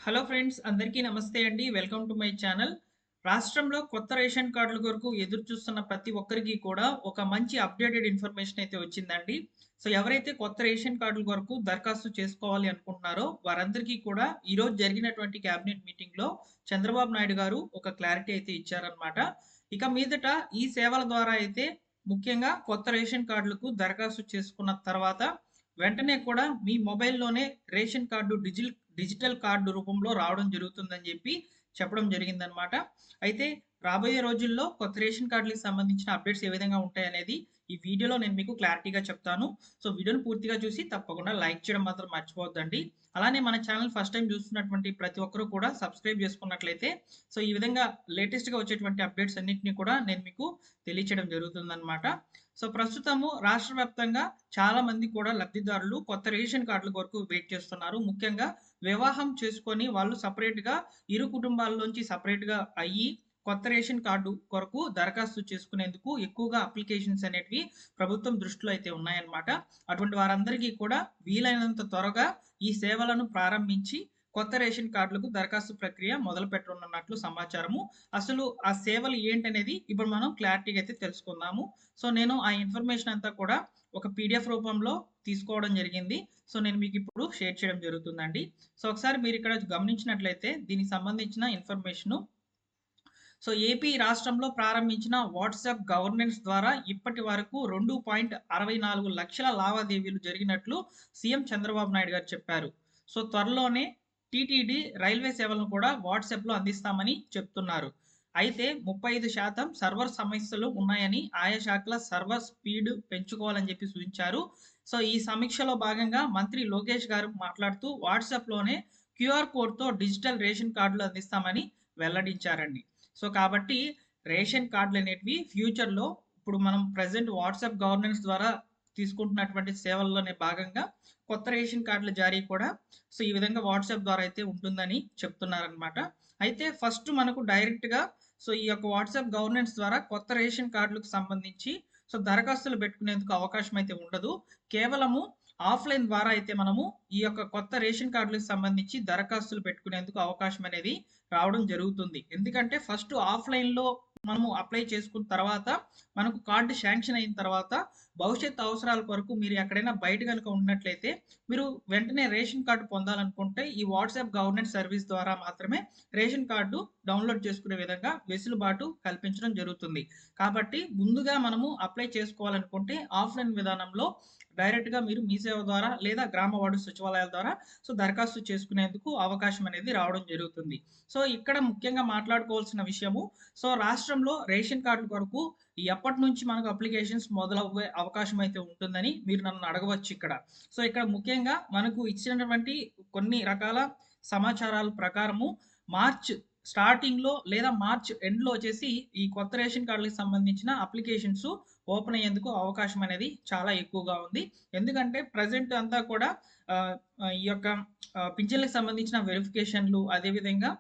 Hello friends, అందరికీ నమస్తే అండి. Welcome to my channel. రాష్ట్రంలో కొత్త రేషన్ కార్డుల కొరకు ఎదురు చూస్తున్న ప్రతి ఒక్కరికి కూడా ఒక మంచి అప్డేటెడ్ ఇన్ఫర్మేషన్ అయితే వచ్చిందండి. సో ఎవరైతే కొత్త రేషన్ కార్డుల కొరకు దరఖాస్తు చేసుకోవాలి అనుకుంటున్నారో వారందరికీ కూడా ఈరోజు జరిగినటువంటి క్యాబినెట్ మీటింగ్‌లో చంద్రబాబు నాయుడు గారు ఒక క్లారిటీ అయితే ఇచ్చారన్నమాట. ఇక మీదట ఈ సేవల ద్వారా అయితే ముఖ్యంగా కొత్త రేషన్ కార్డులకు దరఖాస్తు చేసుకున్న తర్వాత వెంటనే కూడా మీ మొబైల్‌లోనే రేషన్ కార్డు డిజిటల్ కార్డు రూపంలో రావడం జరుగుతుందని చెప్పడం జరిగిందనమాట. అయితే రాబోయే రోజుల్లో కొత్త రేషన్ కార్డులకి సంబంధించిన అప్డేట్స్ ఏ విధంగా ఉంటాయనేది ఈ వీడియోలో నేను మీకు క్లారిటీగా చెప్తాను. సో వీడియోని పూర్తిగా చూసి తప్పకుండా లైక్ చేయడం మాత్రం మర్చిపోవద్దండి. అలానే మన ఛానల్ ఫస్ట్ టైమ్ చూస్తున్నటువంటి ప్రతి ఒక్కరు కూడా సబ్స్క్రైబ్ చేసుకున్నట్లయితే సో ఈ విధంగా లేటెస్ట్‌గా వచ్చేటువంటి అప్డేట్స్ అన్నిటిని కూడా నేను మీకు తెలియచేయడం జరుగుతుందనమాట. సో ప్రస్తుతము రాష్ట్ర వ్యాప్తంగా చాలా మంది కూడా లబ్ధిదారులు కొత్త రేషన్ కార్డుల కొరకు వెయిట్ చేస్తున్నారు. ముఖ్యంగా వివాహం చేసుకొని వాళ్ళు సెపరేట్‌గా ఇరు కుటుంబాల్లోంచి సెపరేట్‌గా అయ్యి కొత్త రేషన్ కార్డు కొరకు దరఖాస్తు చేసుకునేందుకు ఎక్కువగా అప్లికేషన్స్ అనేటివి ప్రభుత్వం దృష్టిలో అయితే ఉన్నాయన్నమాట. అటువంటి వారందరికీ కూడా వీలైనంత త్వరగా ఈ సేవలను ప్రారంభించి కొత్త రేషన్ కార్డులకు దరఖాస్తు ప్రక్రియ మొదలుపెట్టనున్నట్లు సమాచారము. అసలు ఆ సేవలు ఏంటనేది ఇప్పుడు మనం క్లారిటీగా అయితే తెలుసుకుందాము. సో నేను ఆ ఇన్ఫర్మేషన్ అంతా కూడా ఒక పీడిఎఫ్ రూపంలో తీసుకోవడం జరిగింది. సో నేను మీకు ఇప్పుడు షేర్ చేయడం జరుగుతుందండి. సో ఒకసారి మీరు ఇక్కడ గమనించినట్లయితే దీనికి సంబంధించిన ఇన్ఫర్మేషను సో ఏపీ రాష్ట్రంలో ప్రారంభించిన వాట్సాప్ గవర్నెన్స్ ద్వారా ఇప్పటి వరకు 2.64 లక్షల లావాదేవీలు జరిగినట్లు సీఎం చంద్రబాబు నాయుడు గారు చెప్పారు. సో త్వరలోనే టీటీడీ రైల్వే సేవలను కూడా వాట్సాప్‌లో అందిస్తామని చెప్తున్నారు. అయితే 35% సర్వర్ సమస్యలు ఉన్నాయని, ఆయా శాఖల సర్వర్ స్పీడ్ పెంచుకోవాలని సూచించారు. సో ఈ సమీక్షలో భాగంగా మంత్రి లోకేష్ గారు మాట్లాడుతూ వాట్సాప్‌లోనే క్యూఆర్ కోడ్‌తో డిజిటల్ రేషన్ కార్డులు అందిస్తామని వెల్లడించారండి. సో కాబట్టి రేషన్ కార్డులనేటివి ఫ్యూచర్‌లో ఇప్పుడు మనం ప్రెజెంట్ వాట్సాప్ గవర్నెన్స్ ద్వారా తీసుకుంటున్నటువంటి సేవల్లోనే భాగంగా కొత్త రేషన్ కార్డుల జారీ కూడా సో ఈ విధంగా వాట్సాప్ ద్వారా అయితే ఉంటుందని చెప్తున్నారనమాట. అయితే ఫస్ట్ మనకు డైరెక్ట్‌గా సో ఈ యొక్క వాట్సాప్ గవర్నెన్స్ ద్వారా కొత్త రేషన్ కార్డులకు సంబంధించి సో దరఖాస్తులు పెట్టుకునేందుకు అవకాశం అయితే ఉండదు. కేవలము ఆఫ్‌లైన్ ద్వారా అయితే మనము ఈ యొక్క కొత్త రేషన్ కార్డులకు సంబంధించి దరఖాస్తులు పెట్టుకునేందుకు అవకాశం అనేది రావడం జరుగుతుంది. ఎందుకంటే ఫస్ట్ ఆఫ్‌లైన్‌లో మనము అప్లై చేసుకున్న తర్వాత మనకు కార్డ్ శాంక్షన్ అయిన తర్వాత భవిష్యత్తు అవసరాల కొరకు మీరు ఎక్కడైనా బయట గనుక ఉన్నట్లయితే మీరు వెంటనే రేషన్ కార్డ్ పొందాలనుకుంటే ఈ వాట్సాప్ గవర్నెన్స్ సర్వీస్ ద్వారా మాత్రమే రేషన్ కార్డు డౌన్‌లోడ్ చేసుకునే విధంగా వెసులుబాటు కల్పించడం జరుగుతుంది. కాబట్టి ముందుగా మనము అప్లై చేసుకోవాలనుకుంటే ఆఫ్‌లైన్ విధానంలో డైరెక్ట్‌గా మీరు మీ సేవ ద్వారా లేదా గ్రామ వార్డు సచివాలయాల ద్వారా సో దరఖాస్తు చేసుకునేందుకు అవకాశం అనేది రావడం జరుగుతుంది. సో ఇక్కడ ముఖ్యంగా మాట్లాడుకోవాల్సిన విషయము సో రాష్ట్రంలో రేషన్ కార్డుల కొరకు ఎప్పటినుంచి మనకు అప్లికేషన్స్ మొదలవ్వే అవకాశం అయితే ఉంటుందని మీరు నన్ను అడగవచ్చు ఇక్కడ. సో ఇక్కడ ముఖ్యంగా మనకు ఇచ్చినటువంటి కొన్ని రకాల సమాచారాల ప్రకారము మార్చ్ స్టార్టింగ్‌లో లేదా మార్చ్ ఎండ్‌లో ఈ కొత్త రేషన్ కార్డులకు సంబంధించిన అప్లికేషన్స్ ఓపెన్ అయ్యేందుకు అవకాశం అనేది చాలా ఎక్కువగా ఉంది. ఎందుకంటే ప్రెజెంట్ అంతా కూడా ఆహ్, ఆహ్, ఈ యొక్క పింఛన్లకు సంబంధించిన వెరిఫికేషన్‌లు అదేవిధంగా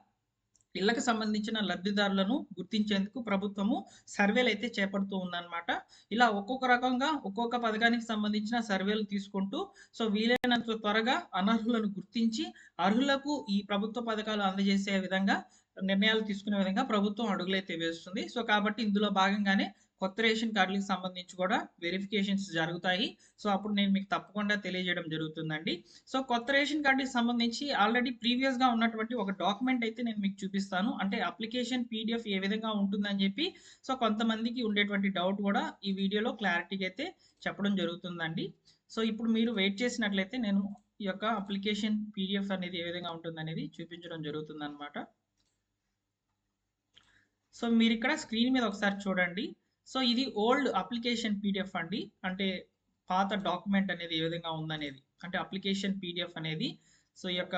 ఇళ్ళకి సంబంధించిన లబ్ధిదారులను గుర్తించేందుకు ప్రభుత్వము సర్వేలైతే చేపడుతూ ఉందన్నమాట. ఇలా ఒక్కొక్క రకంగా ఒక్కొక్క పథకానికి సంబంధించిన సర్వేలు తీసుకుంటూ సో వీలైనంత త్వరగా అనర్హులను గుర్తించి అర్హులకు ఈ ప్రభుత్వ పథకాలు అందజేసే విధంగా నిర్ణయాలు తీసుకునే విధంగా ప్రభుత్వం అడుగులైతే వేస్తుంది. సో కాబట్టి ఇందులో భాగంగానే కొత్త రేషన్ కార్డులకు సంబంధించి కూడా వెరిఫికేషన్స్ జరుగుతాయి. సో అప్పుడు నేను మీకు తప్పకుండా తెలియజేయడం జరుగుతుందండి. సో కొత్త రేషన్ కార్డ్‌కి సంబంధించి ఆల్రెడీ ప్రీవియస్‌గా ఉన్నటువంటి ఒక డాక్యుమెంట్ అయితే నేను మీకు చూపిస్తాను. అంటే అప్లికేషన్ పీడీఎఫ్ ఏ విధంగా ఉంటుందని సో కొంతమందికి ఉండేటువంటి డౌట్ కూడా ఈ వీడియోలో క్లారిటీగా అయితే చెప్పడం జరుగుతుందండి. సో ఇప్పుడు మీరు వెయిట్ చేసినట్లయితే నేను ఈ యొక్క అప్లికేషన్ పీడీఎఫ్ అనేది ఏ విధంగా ఉంటుందనేది చూపించడం జరుగుతుందనమాట. సో మీరిక్కడ స్క్రీన్ మీద ఒకసారి చూడండి. సో ఇది ఓల్డ్ అప్లికేషన్ పీడీఎఫ్ అండి. అంటే పాత డాక్యుమెంట్ అనేది ఏ విధంగా ఉందనేది. అంటే అప్లికేషన్ పీడీఎఫ్ అనేది సో ఈ యొక్క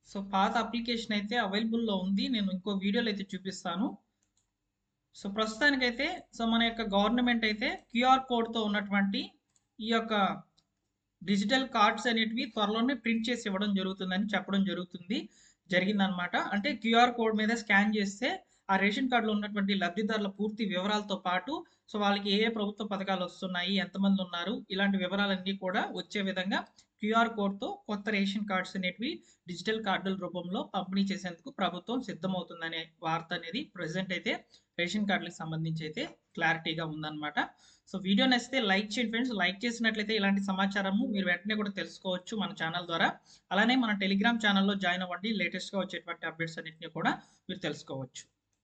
సో పాత అప్లికేషన్ అయితే అవైలబుల్‌లో ఉంది. నేను ఇంకో వీడియోలో అయితే చూపిస్తాను. సో ప్రస్తుతానికైతే సో మన యొక్క గవర్నమెంట్ అయితే క్యూఆర్ కోడ్‌తో ఉన్నటువంటి ఈ యొక్క డిజిటల్ కార్డ్స్ అనేటివి త్వరలోనే ప్రింట్ చేసి ఇవ్వడం జరుగుతుందని చెప్పడం జరిగిందనమాట. అంటే క్యూఆర్ కోడ్ మీద స్కాన్ చేస్తే ఆ రేషన్ కార్డులో ఉన్నటువంటి లబ్ధిదారుల పూర్తి వివరాలతో పాటు సో వాళ్ళకి ఏ ఏ ప్రభుత్వ పథకాలు వస్తున్నాయి, ఎంతమంది ఉన్నారు, ఇలాంటి వివరాలన్నీ కూడా వచ్చే విధంగా క్యూఆర్ కోడ్‌తో కొత్త రేషన్ కార్డ్స్ అనేటివి డిజిటల్ కార్డుల రూపంలో పంపిణీ చేసేందుకు ప్రభుత్వం సిద్ధమవుతుందనే వార్త అనేది ప్రెజెంట్ అయితే రేషన్ కార్డులకు సంబంధించి అయితే క్లారిటీగా ఉందన్నమాట. సో వీడియో నచ్చితే లైక్ చేయండి ఫ్రెండ్స్. లైక్ చేసినట్లయితే ఇలాంటి సమాచారము మీరు వెంటనే కూడా తెలుసుకోవచ్చు మన ఛానల్ ద్వారా. అలానే మన టెలిగ్రామ్ ఛానల్‌లో జాయిన్ అవ్వండి. లేటెస్ట్‌గా వచ్చేటువంటి అప్డేట్స్ అన్నిటిని కూడా మీరు తెలుసుకోవచ్చు.